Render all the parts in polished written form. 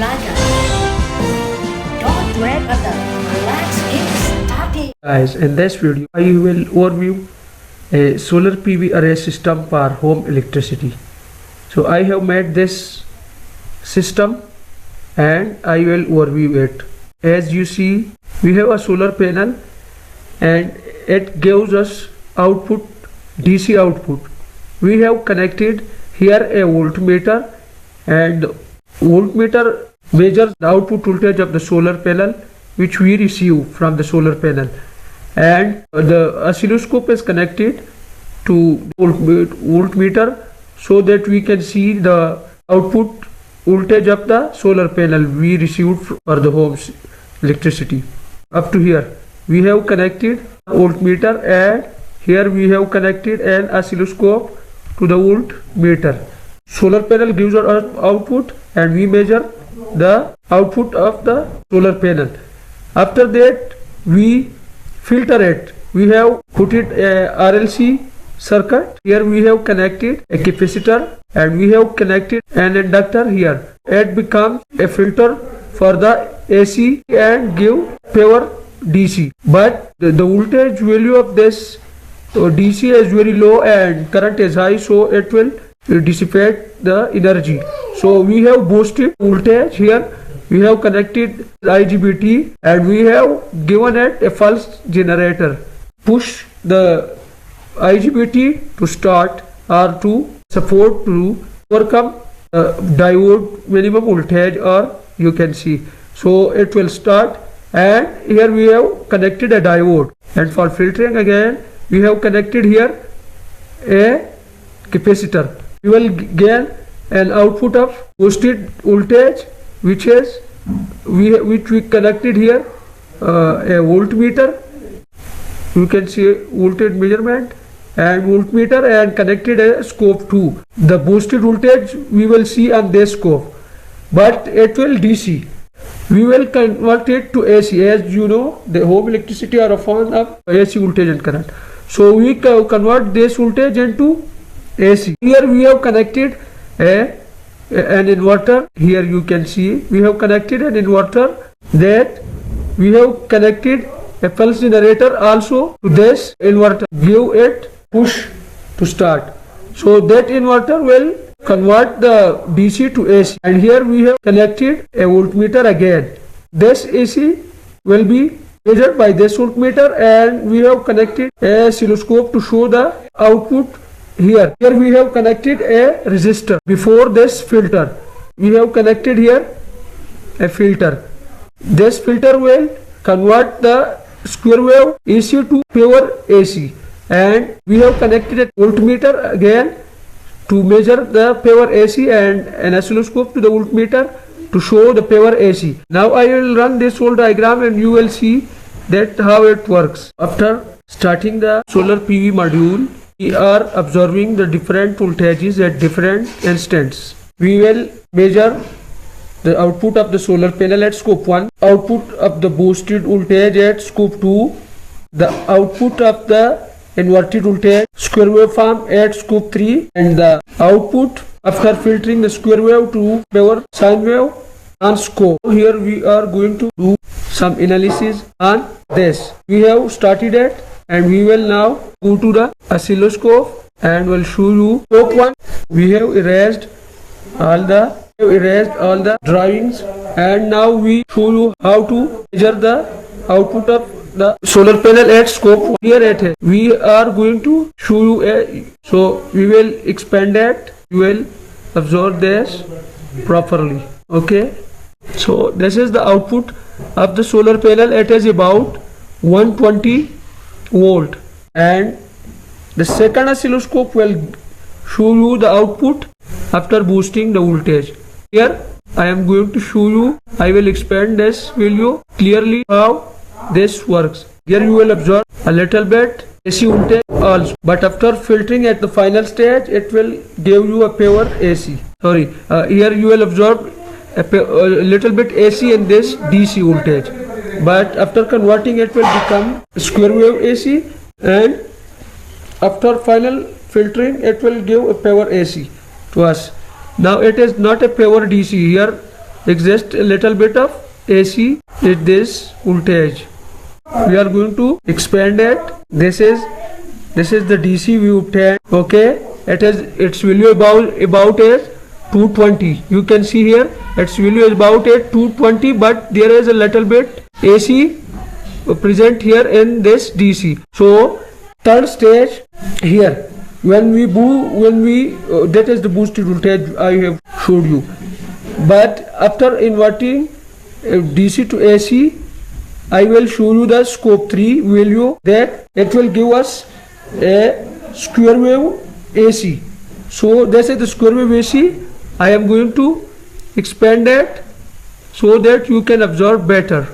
Don't drag other. Relax, it's starting. Guys, in this video I will overview a solar PV array system for home electricity. So I have made this system and I will overview it. As you see, we have a solar panel and it gives us output, DC output. We have connected here a voltmeter, and voltmeter measures the output voltage of the solar panel which we receive from the solar panel, and the oscilloscope is connected to voltmeter so that we can see the output voltage of the solar panel we received for the home's electricity. Up to here we have connected voltmeter, and here we have connected an oscilloscope to the voltmeter. Solar panel gives us output and we measure the output of the solar panel. After that we filter it. We have put it a RLC circuit. Here we have connected a capacitor and we have connected an inductor here. It becomes a filter for the AC and give power DC. But the voltage value of this DC is very low and current is high, so it will dissipate the energy. So we have boosted voltage here. We have connected IGBT and we have given it a pulse generator. Push the IGBT to start or to support to overcome diode minimum voltage, or you can see. So it will start, and here we have connected a diode, and for filtering again we have connected here a capacitor. We will gain an output of boosted voltage which we connected here a voltmeter. You can see voltage measurement and voltmeter, and connected a scope too. The boosted voltage we will see on this scope, but it will DC. We will convert it to AC. As you know, the home electricity are often of AC voltage and current. So we convert this voltage into AC. Here we have connected an inverter. Here you can see we have connected an inverter, that we have connected a pulse generator also to this inverter. Give it push to start. So that inverter will convert the DC to AC. And here we have connected a voltmeter again. This AC will be measured by this voltmeter, and we have connected a oscilloscope to show the output here. Here we have connected a resistor. Before this filter, we have connected here a filter. This filter will convert the square wave AC to pure AC, and we have connected a voltmeter again to measure the pure AC, and an oscilloscope to the voltmeter to show the pure AC. Now I will run this whole diagram and you will see that how it works. After starting the solar PV module, we are observing the different voltages at different instants. We will measure the output of the solar panel at scope 1, output of the boosted voltage at scope 2, the output of the inverted voltage square waveform at scope 3, and the output after filtering the square wave to pure sine wave on scope. Here we are going to do some analysis on this. We have started it, and we will now go to the oscilloscope and will show you scope 1. We have erased all the drawings, and now we show you how to measure the output of the solar panel at scope 1. Here at it, we are going to show you so we will expand it. You will observe this properly. Okay, so this is the output of the solar panel. It is about 120 volt, and the second oscilloscope will show you the output after boosting the voltage. Here I am going to show you. I will expand this video clearly how this works. Here you will observe a little bit AC voltage also, but after filtering at the final stage it will give you a pure AC. Here you will observe a little bit AC in this DC voltage, but after converting it will become square wave AC, and after final filtering it will give a pure AC to us. Now it is not a pure DC. Here exist a little bit of AC at this voltage. We are going to expand it. This is the DC we obtained. Okay, its value about is 220. You can see here its value is about 220, but there is a little bit AC present here in this DC. So third stage here, when we that is the boosted voltage I have showed you. But after inverting DC to AC, I will show you the scope 3 value, that it will give us a square wave AC. So this is the square wave AC. I am going to expand it so that you can observe better.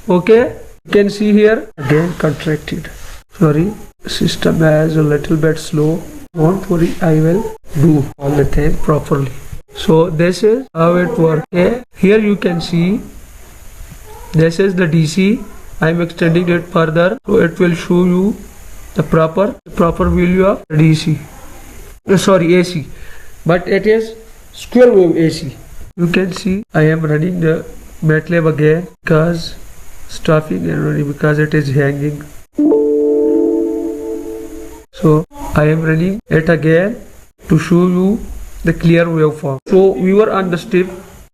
Okay, you can see here again contracted. Sorry, system is a little bit slow. Don't worry, I will do all the thing properly. So this is how it works. Okay, here you can see this is the DC. I am extending it further, so it will show you the proper value of DC. Sorry, AC, but it is square wave AC. You can see I am running the MATLAB again because stuffing and running because it is hanging. So I am running it again to show you the clear waveform. So we were on the step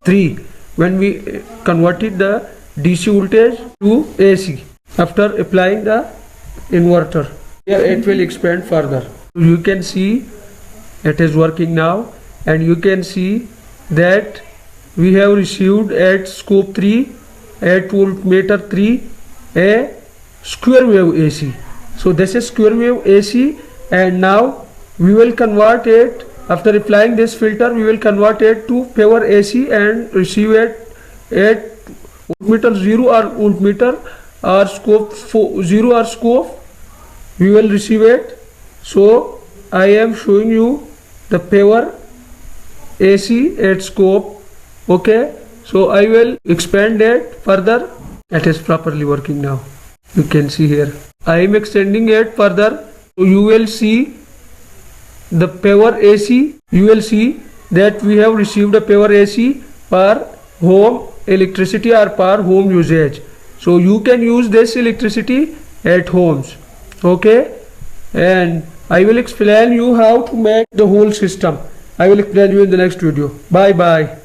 3 when we converted the DC voltage to AC after applying the inverter. Here it will expand further. You can see it is working now, and you can see that we have received at scope 3 at voltmeter 3 a square wave AC. So this is square wave AC, and now we will convert it. After applying this filter, we will convert it to power AC and receive it at voltmeter 0 or voltmeter or scope 0 or scope. We will receive it. So I am showing you the power AC at scope. Okay, so I will expand it further. It is properly working now. You can see here I am extending it further, so you will see the power AC. You will see that we have received a power AC per home electricity or per home usage. So you can use this electricity at homes. Okay, and I will explain you how to make the whole system. I will explain you in the next video. Bye bye.